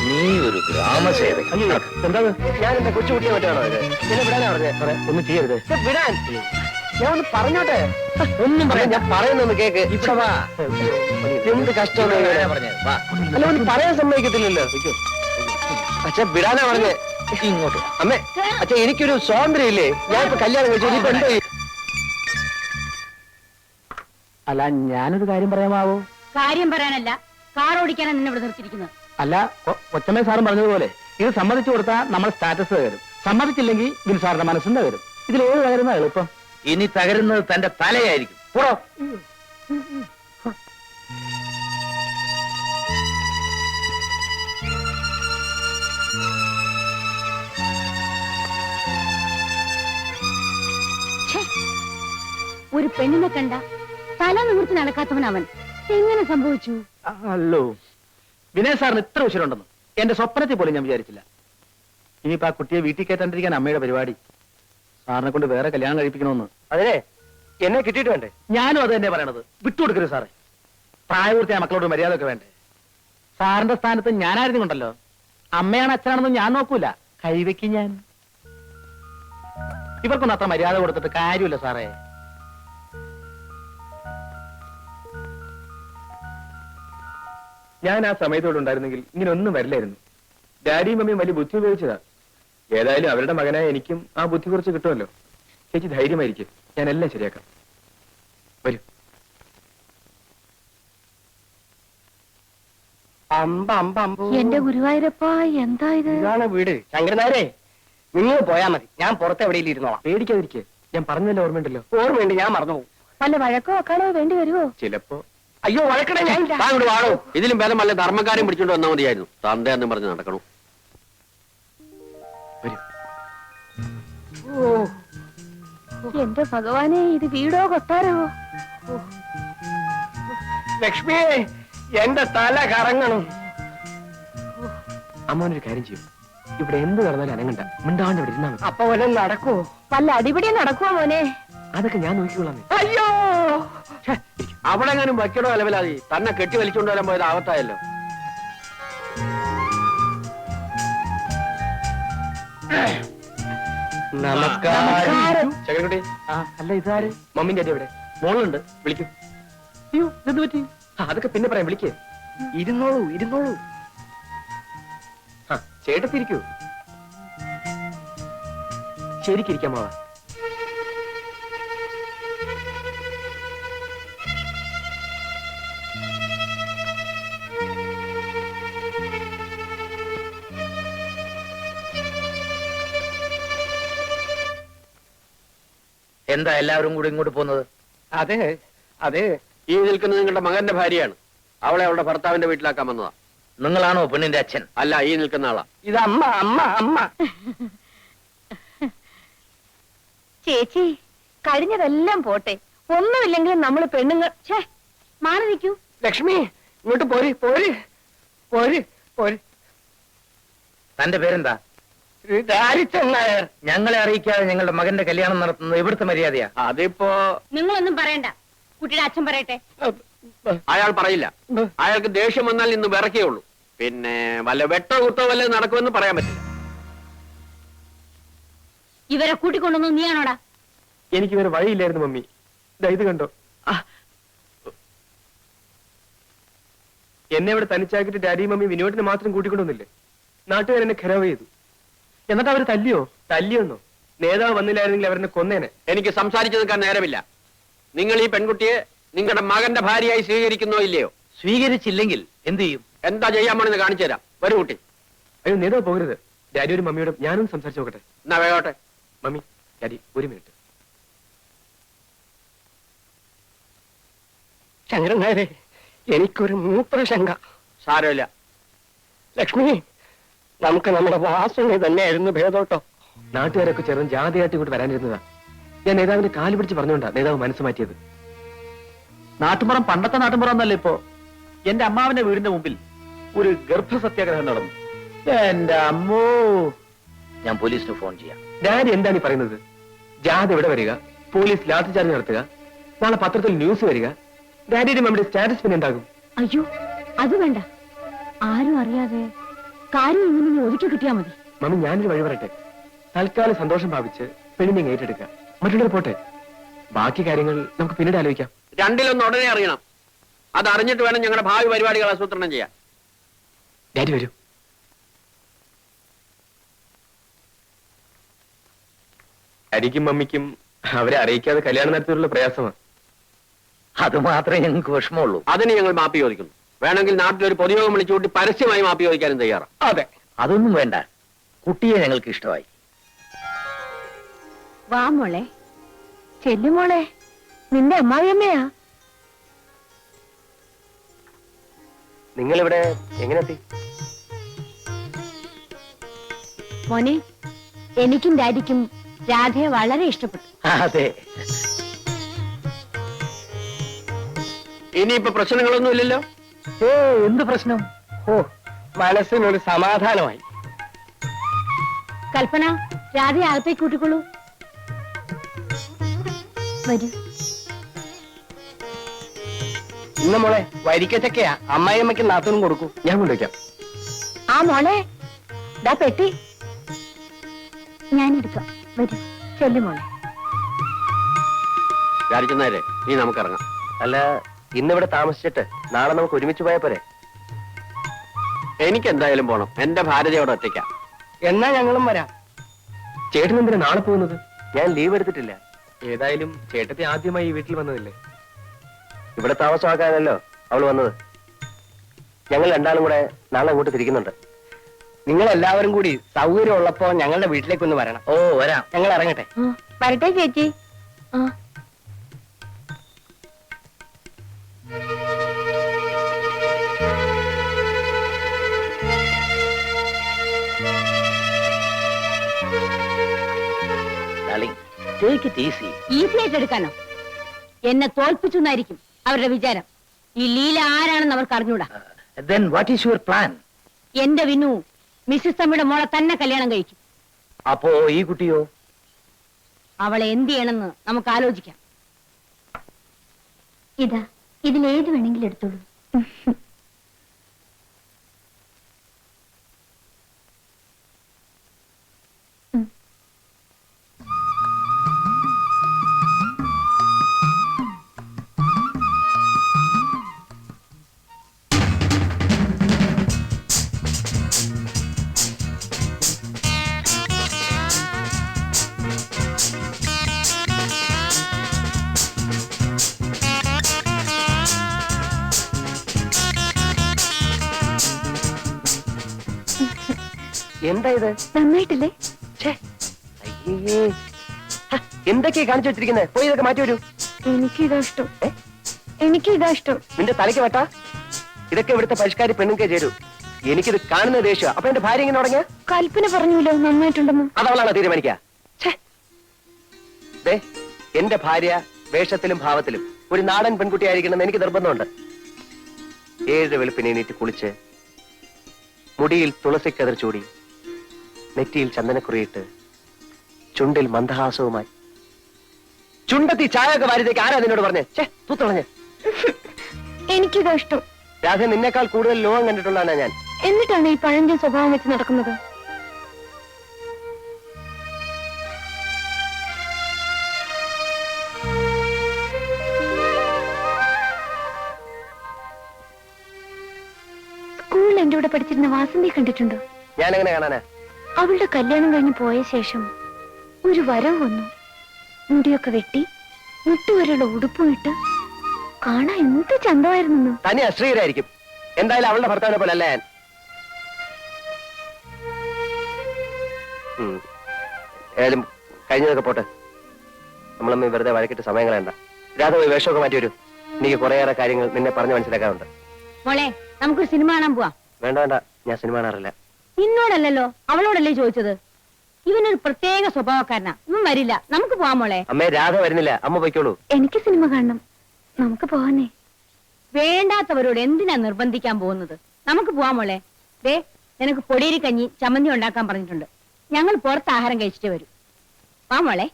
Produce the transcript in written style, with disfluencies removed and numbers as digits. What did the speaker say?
നീ ഒരു ഗ്രാമസേവകൻ. എന്താ ഞാൻ എന്റെ കൊച്ചുകുട്ടിയെ മറ്റാണോ ഇത്? എന്നെ വിടാനാ പറഞ്ഞേ? ഒന്നും ചെയ്യരുത്. വിടാൻ ഞാൻ ഒന്ന് പറഞ്ഞോട്ടെ. ഒന്നും പറയാം. ഞാൻ പറയുന്നൊന്ന് കേക്ക്. ഇവിടെ വാ. എന്ത് കഷ്ടമാണ് അല്ല, ഒന്ന് പറയാൻ സമ്മതിക്കത്തില്ലല്ലോ. അച്ഛൻ വിടാനാ പറഞ്ഞേ. ഇങ്ങോട്ട് അമ്മേ, അച്ഛൻ എനിക്കൊരു സ്വാതന്ത്ര്യം ഇല്ലേ? ഞാൻ ഇപ്പൊ കല്യാണം കഴിച്ചു. ഇനിയിപ്പോ എന്തോ അല്ല, ഞാനൊരു കാര്യം പറയാമാവോ? കാര്യം പറയാനല്ല, കാർ ഓടിക്കാനാണ് നിന്നെ ഇവിടെ നിർത്തിയിരിക്കുന്നത്. അല്ല, കൊച്ചമ്മ സാറും പറഞ്ഞതുപോലെ ഇത് സമ്മതിച്ചു കൊടുത്താൽ നമ്മൾ സ്റ്റാറ്റസ് തകരും, സമ്മതിച്ചില്ലെങ്കിൽ ബിൽ സാറിന്റെ മനസ്സിന്റെ തരും. ഇതിൽ ഏത് തകരുന്ന എളുപ്പം? ഇനി തകരുന്നത് തന്റെ തലയായിരിക്കും. പോടോ. ഒരു പെണ്ണിനെ കണ്ട തല നിവർത്തി നടക്കാത്തവൻ അവൻ. എങ്ങനെ സംഭവിച്ചു? അല്ലോ, വിനയ് സാറിന് ഇത്ര ഉശിരുണ്ടെന്ന് എന്റെ സ്വപ്നത്തിൽ പോലും ഞാൻ വിചാരിച്ചില്ല. ഇനിയിപ്പോ ആ കുട്ടിയെ വീട്ടിൽ കയറ്റാണ്ടിരിക്കാൻ അമ്മയുടെ പരിപാടി. സാറിനെ കൊണ്ട് വേറെ കല്യാണം കഴിപ്പിക്കണമെന്ന്. അതെ, എന്നെ കിട്ടിയിട്ട് വേണ്ടേ? ഞാനും അത് തന്നെ പറയണത്. വിട്ടുകൊടുക്കരുത് സാറേ. പ്രായപൂർത്തിയായ മക്കളോട് മര്യാദ ഒക്കെ വേണ്ടേ? സാറിന്റെ സ്ഥാനത്ത് ഞാനായിരുന്നുണ്ടല്ലോ. അമ്മയാണ് അച്ഛനാണെന്ന് ഞാൻ നോക്കൂല. കൈവയ്ക്ക് ഞാൻ. ഇവർക്കൊന്നും അത്ര മര്യാദ കൊടുത്തിട്ട് കാര്യമില്ല സാറേ. ഞാൻ ആ സമയത്തോടെ ഉണ്ടായിരുന്നെങ്കിൽ ഇങ്ങനെ ഒന്നും വരില്ലായിരുന്നു. ഡാഡിയും മമ്മിയും വലിയ ബുദ്ധി ഉപയോഗിച്ചതാ. ഏതായാലും അവരുടെ മകനായ എനിക്കും ആ ബുദ്ധി കുറച്ച് കിട്ടുമല്ലോ. ചേച്ചി ധൈര്യമായിരിക്കും, ഞാൻ എല്ലാം ശരിയാക്കാം. വരൂ. എന്റെ ഗുരുവായൂരപ്പ, എന്താ ഇത്? ഇതാണ് വീട്. ശങ്കരനാരെ, നിങ്ങൾ പോയാ മതി. ഞാൻ പുറത്ത് എവിടെയും ഇരുന്നോളാം. പേടിക്കാതിരിക്കെ. ഞാൻ പറഞ്ഞല്ലോ, ഓർമ്മയുണ്ടല്ലോ. ഓർമ്മയുണ്ട്, ഞാൻ മറന്നുപോകും. വല്ല വഴക്കോ വെക്കാനോ വേണ്ടി വരുമോ? ചിലപ്പോ. അയ്യോ, വഴക്കട ഞാൻ. വാടോ. ഇതിലും ഭേദം വല്ല ധർമ്മക്കാരും പിടിച്ചോണ്ട് വന്നാൽ മതിയായിരുന്നു. തന്തയെന്നും പറഞ്ഞ് നടക്കണു. എന്റെ ഭഗവാനെ, ഇത് വീടോ കൊട്ടാരവോ? ലക്ഷ്മി, എന്റെ തല കറങ്ങണം. അമ്മോനൊരു കാര്യം ചെയ്യും. ഇവിടെ എന്ത് നടന്നാലും അനങ്ങണ്ട. മിണ്ടാണ്ട് ഇവിടെ ഇരുന്നാ മതി. അപ്പൊ വല്ല നടക്കുവോ? വല്ല അടിപിടി നടക്കുവോ മോനെ? അതൊക്കെ ഞാൻ നോക്കിക്കൊള്ളാം. അയ്യോ, അവിടെ എങ്ങാനും വയ്ക്കണോ അലവലാതി? തന്നെ കെട്ടി വലിച്ചുകൊണ്ട് വരാൻ പോയത് ആവത്തായല്ലോ. നമസ്കാരം. ചകരക്കുട്ടി. അല്ല, ഇതാര്? മമ്മിന്റെ അടി എവിടെ? മോളുണ്ട്, വിളിക്കൂ. അയ്യോ, ഇതെന്ത് പറ്റി? അതൊക്കെ പിന്നെ പറയാം, വിളിക്കേ. ഇരുന്നോളൂ, ഇരുന്നോളൂ. ചേട്ടത്തിരിക്കൂ. ശരിക്കിരിക്കാമോ? എന്താ എല്ലാവരും കൂടി ഇങ്ങോട്ട് പോകുന്നത്? അതെ, അതെ. ഈ നിൽക്കുന്നത് നിങ്ങളുടെ മകന്റെ ഭാര്യയാണ്. അവളെ അവളുടെ ഭർത്താവിന്റെ വീട്ടിലാക്കാൻ വന്നതാ. നിങ്ങളാണോ പെണ്ണിന്റെ അച്ഛൻ? അല്ല, ഈ നിൽക്കുന്ന ആളാ. ഇത് അമ്മ, അമ്മ, അമ്മ. ചേച്ചി, കഴിഞ്ഞതെല്ലാം പോട്ടെ. ഒന്നുമില്ലെങ്കിലും നമ്മള് പെണ്ണുങ്ങൾ. മാറി നിൽക്കൂ. ലക്ഷ്മി, ഇങ്ങോട്ട് പോര്, പോര്, പോര്, പോര്. തന്റെ പേരെന്താ? നായർ. ഞങ്ങളെ അറിയിക്കാതെ ഞങ്ങളുടെ മകന്റെ കല്യാണം നടത്തുന്നത് ഇവിടുത്തെ മര്യാദയാ. അതിപ്പോ നിങ്ങളൊന്നും പറയണ്ട. കുട്ടിയുടെ അച്ഛൻ പറയട്ടെ. അയാൾ പറയില്ല. അയാൾക്ക് ദേഷ്യം വന്നാൽ ഇന്ന് വിറക്കേ ഉള്ളൂ. പിന്നെ വല്ല വെട്ടോ കുത്തോ വല്ല നടക്കുമെന്ന് പറയാൻ പറ്റില്ല. ഇവരെ കൂട്ടിക്കൊണ്ടു നീയാണോടാ? എനിക്ക് വേറെ വഴിയില്ലായിരുന്നു മമ്മി. ഇത് കണ്ടോ? എന്നെ ഇവിടെ തനിച്ചാക്കിട്ട് ഡാഡിയും മമ്മി വിനോദിനെ മാത്രം കൂട്ടിക്കൊണ്ടുവന്നില്ലേ? നാട്ടുകാർ എന്നെ ഖരാവ് ചെയ്തു. എന്നിട്ട് അവര് തല്ലിയോ? തല്ലിയൊന്നോ? നേതാവ് വന്നില്ലായിരുന്നെങ്കിൽ അവരെന്നെ കൊന്നേനെ. എനിക്ക് സംസാരിച്ചു നിൽക്കാൻ നേരമില്ല. നിങ്ങൾ ഈ പെൺകുട്ടിയെ നിങ്ങളുടെ മകന്റെ ഭാര്യയായി സ്വീകരിക്കുന്നോ ഇല്ലയോ? സ്വീകരിച്ചില്ലെങ്കിൽ എന്ത് ചെയ്യും? എന്താ ചെയ്യാൻ പോണെന്ന് കാണിച്ചു തരാം. വരൂ കുട്ടി. അയ്യോ, നേതാവ് പോകരുത്. ഡാഡി ഒരു മമ്മിയോട് ഞാനും സംസാരിച്ചു നോക്കട്ടെ. എന്നാ വേഗോട്ടെ. മമ്മി, ഡാഡി, ഒരു മിനിറ്റ്. ശങ്കരനായരെ, എനിക്കൊരു മൂത്രശങ്ക. സാരമില്ല. ലക്ഷ്മി, നമുക്ക് നമ്മുടെ വാസന തന്നെയായിരുന്നു ഭേദോട്ടോ. നാട്ടുകാരൊക്കെ ചേർന്ന് ജാതിയായിട്ട് ഇങ്ങോട്ട് വരാനിരുന്നതാ. ഞാൻ നേതാവിന്റെ കാല് പിടിച്ച് പറഞ്ഞുകൊണ്ടാ നേതാവ് മനസ്സ് മാറ്റിയത്. നാട്ടുമ്പുറം പണ്ടത്തെ നാട്ടുമ്പുറം എന്നല്ല ഇപ്പോ. എന്റെ അമ്മാവിന്റെ വീടിന്റെ മുമ്പിൽ ഒരു ഗർഭസത്യാഗ്രഹം നടന്നു. എന്റെ അമ്മോ, ഞാൻ പോലീസിന് ഫോൺ ചെയ്യാം. ഡാഡി എന്താണ് ഈ പറയുന്നത്? ജാഥ ഇവിടെ വരിക, പോലീസ് ലാത്തിചാർജ് നടത്തുക, നാളെ പത്രത്തിൽ ന്യൂസ് വരിക, ഡാഡിയുടെ മമ്മിയുടെ സ്റ്റാറ്റസ് പിന്നെ ഉണ്ടാകും. അയ്യോ, അത് വേണ്ട, ആരും അറിയാതെ കാര്യം ഇങ്ങനെ ഒതുക്കി കിട്ടിയാ മതി. മമ്മി, ഞാനൊരു വഴി പറയട്ടെ. തൽക്കാലം സന്തോഷം ഭാവിച്ച് പെണ്ണിനെ ഏറ്റെടുക്കുക. മറ്റുള്ളവർ പോട്ടെ, ബാക്കി കാര്യങ്ങൾ നമുക്ക് പിന്നീട് ആലോചിക്കാം. രണ്ടിലൊന്ന് ഉടനെ അറിയണം. അത് അറിഞ്ഞിട്ട് വേണം ഞങ്ങളുടെ ഭാവി പരിപാടികൾ ആസൂത്രണം ചെയ്യാൻ. ഡാഡി വരൂ. ഡാഡിക്കും മമ്മിക്കും അവരെ അറിയിക്കാതെ കല്യാണം നടത്തിയുള്ള പ്രയാസമാണ്. അത് മാത്രമേ ഞങ്ങൾക്ക് വിഷമമുള്ളൂ. അതിന് ഞങ്ങൾ മാപ്പി ചോദിക്കുന്നു. വേണമെങ്കിൽ നാട്ടിലൊരു പൊതുയോഗം വിളിച്ചുകൂട്ടി പരസ്യമായി മാപ്പി ചോദിക്കാനും തയ്യാറാണ്. അതെ, അതൊന്നും വേണ്ട. കുട്ടിയെ ഞങ്ങൾക്ക് ഇഷ്ടമായി. വാ മോളെ, ചെല്ലുമോളെ, നിന്റെ അമ്മാവിയമ്മയാ. നിങ്ങളിവിടെ എങ്ങനെ എത്തി? മോനെ, എനിക്കും ഡാഡിക്കും രാധയെ വളരെ ഇഷ്ടപ്പെട്ടു. അതെ, ഇനിയിപ്പോ പ്രശ്നങ്ങളൊന്നും ഇല്ലല്ലോ. എന്ത് പ്രശ്നം? ഓ, മനസ്സിനൊരു സമാധാനമായി. കൽപ്പന, രാധയെ അകത്തേക്ക് കൂട്ടിക്കൊള്ളൂ. വരൂ. ഇന്ന് മോളെ വരിക്കച്ചക്കയാ, അമ്മായിയമ്മയ്ക്ക് നാത്തൂനും കൊടുക്കൂ. ഞാൻ കൊണ്ടുവയ്ക്കാം. ആ മോളെ, ദാ പെട്ടി ഞാനെടുക്കാം. വരൂ, ചെല്ലുമോളെ. രാജിച്ചെന്നേരെ നീ നമുക്കിറങ്ങാം. അല്ല, ഇന്നിവിടെ താമസിച്ചിട്ട് നാളെ നമുക്ക് ഒരുമിച്ച് പോയാ പോരെ? എനിക്ക് എന്തായാലും പോണം. എന്റെ ഭാര്യയോടെ ഒറ്റയ്ക്കാം. എന്നാ ഞങ്ങളും വരാം. ചേട്ടൻ എന്തിനാ നാളെ പോകുന്നത്? ഞാൻ ലീവ് എടുത്തിട്ടില്ല. ഏതായാലും ചേട്ടത്തി ആദ്യമായി ഈ വീട്ടിൽ വന്നതല്ലേ. ഇവിടെ താമസമാക്കാനല്ലോ അവൾ വന്നത്. ഞങ്ങൾ രണ്ടാളും കൂടെ നാളെ അങ്ങോട്ട് തിരിക്കുന്നുണ്ട്. നിങ്ങൾ എല്ലാവരും കൂടി സൗകര്യം ഉള്ളപ്പോ ഞങ്ങളുടെ വീട്ടിലേക്കൊന്ന് വരണം. ഓ, വരാം. ഞങ്ങൾ ഇറങ്ങട്ടെ. വരട്ടെ ചേച്ചി. ആ, Darling, take it easy. Easy ആയിട്ട് എടുക്കാനോ? എന്നെ തോൽപ്പിച്ചെന്നായിരിക്കും അവരുടെ വിചാരം. ഈ ലീല ആരാണെന്ന് അവർക്ക് അറിഞ്ഞൂടാ. Then what is your plan? എന്റെ വിനു മിസ്സിസ് തമ്മിയുടെ മോളെ തന്നെ കല്യാണം കഴിക്കും. അപ്പോ ഈ കുട്ടിയോ? അവളെ എന്ത് ചെയ്യണമെന്ന് നമുക്ക് ആലോചിക്കാം. ഇതാ, ഇതിലേത് വേണമെങ്കിലും എടുത്തോളൂ. എന്താ ഇത്? നന്നായിട്ടില്ലേ? അയ്യേ, എന്തൊക്കെയാ കാണിച്ചു വെച്ചിരിക്കുന്നത്? പോയി ഇതൊക്കെ മാറ്റി വരൂ. എനിക്കിതാ ഇഷ്ടം. എനിക്കിതാ ഇഷ്ടം. നിന്റെ തലയ്ക്ക് വേട്ടാ. ഇതൊക്കെ ഇവിടുത്തെ പരിഷ്കാരി പെണ്ണുക്കെ ചേരൂ. എനിക്കിത് കാണുന്ന ദേഷ്യം. അപ്പൊ എന്റെ ഭാര്യ ഇങ്ങനെ തുടങ്ങിയ കൽപ്പന പറഞ്ഞല്ലോ നന്നായിട്ടുണ്ടെന്ന്. അതവളാണോ തീരുമാനിക്കുക? എന്റെ ഭാര്യ വേഷത്തിലും ഭാവത്തിലും ഒരു നാടൻ പെൺകുട്ടിയായിരിക്കണമെന്ന് എനിക്ക് നിർബന്ധമുണ്ട്. 7 വെളുപ്പിനെ എണീറ്റ് കുളിച്ച്, മുടിയിൽ തുളസിക്കതിർ ചൂടി, നെറ്റിയിൽ ചന്ദനക്കുറിയിട്ട്, ചുണ്ടിൽ മന്ദഹാസവുമായി, ചുണ്ടത്തി ചായയൊക്കെ വാരിതേക്ക് ആരാ നിന്നോട് പറഞ്ഞേ? തൂത്തളഞ്ഞ്. എനിക്കിതാ ഇഷ്ടം. രാധ, നിന്നേക്കാൾ കൂടുതൽ ലോകം കണ്ടിട്ടുള്ളതാണ് ഞാൻ. എന്നിട്ടാണ് ഈ പഴഞ്ചൻ സ്വഭാവം വെച്ച് നടക്കുന്നത്. സ്കൂളിൽ എന്റെ കൂടെ പഠിച്ചിരുന്ന വാസന്തി കണ്ടിട്ടുണ്ടോ? ഞാൻ എങ്ങനെ കാണാനാ? അവളുടെ കല്യാണം കഴിഞ്ഞ് പോയ ശേഷം ഒരു വരവ് വന്നു. മുടിയൊക്കെ വെട്ടി, മുട്ടുവരെയുള്ള ഉടുപ്പും ഇട്ട് കാണാൻ എന്ത് ചന്തമായിരുന്നു. തന്നെ അശ്രീരായിരിക്കും. എന്തായാലും അവളുടെ ഭർത്താവിനെ പോലെ അല്ല ഞാൻ. ഏതായാലും കഴിഞ്ഞതൊക്കെ പോട്ടെ. നമ്മളമ്മ വെറുതെ വഴക്കിട്ട് സമയം കളയണ്ട. രാധ പോയി വേഷമൊക്കെ മാറ്റി വരൂ. എനിക്ക് കുറേയേറെ കാര്യങ്ങൾ നിന്നെ പറഞ്ഞു മനസ്സിലാക്കാറുണ്ട്. മോളെ, നമുക്കൊരു സിനിമ കാണാൻ പോവാം. വേണ്ട വേണ്ട, ഞാൻ സിനിമ കാണാറില്ല. നിന്നോടല്ലല്ലോ, അവളോടല്ലേ ചോദിച്ചത്. ഇവനൊരു പ്രത്യേക സ്വഭാവക്കാരനാ. ഇവൻ വരില്ല. നമുക്ക് പോവാം മോളെ. അമ്മേ, രാധ വരുന്നില്ല. അമ്മ പൊയ്ക്കോളൂ. എനിക്ക് സിനിമ കാണണം. നമുക്ക് പോവാനേ. വേണ്ടാത്തവരോട് എന്തിനാ നിർബന്ധിക്കാൻ പോകുന്നത്? നമുക്ക് പോവാം മോളെ. ദേ, നിനക്ക് പൊടിയരി കഞ്ഞി ചമ്മന്തി ഉണ്ടാക്കാൻ പറഞ്ഞിട്ടുണ്ട്. ഞങ്ങൾ പുറത്ത് ആഹാരം കഴിച്ചിട്ട് വരും. വാ മോളെ.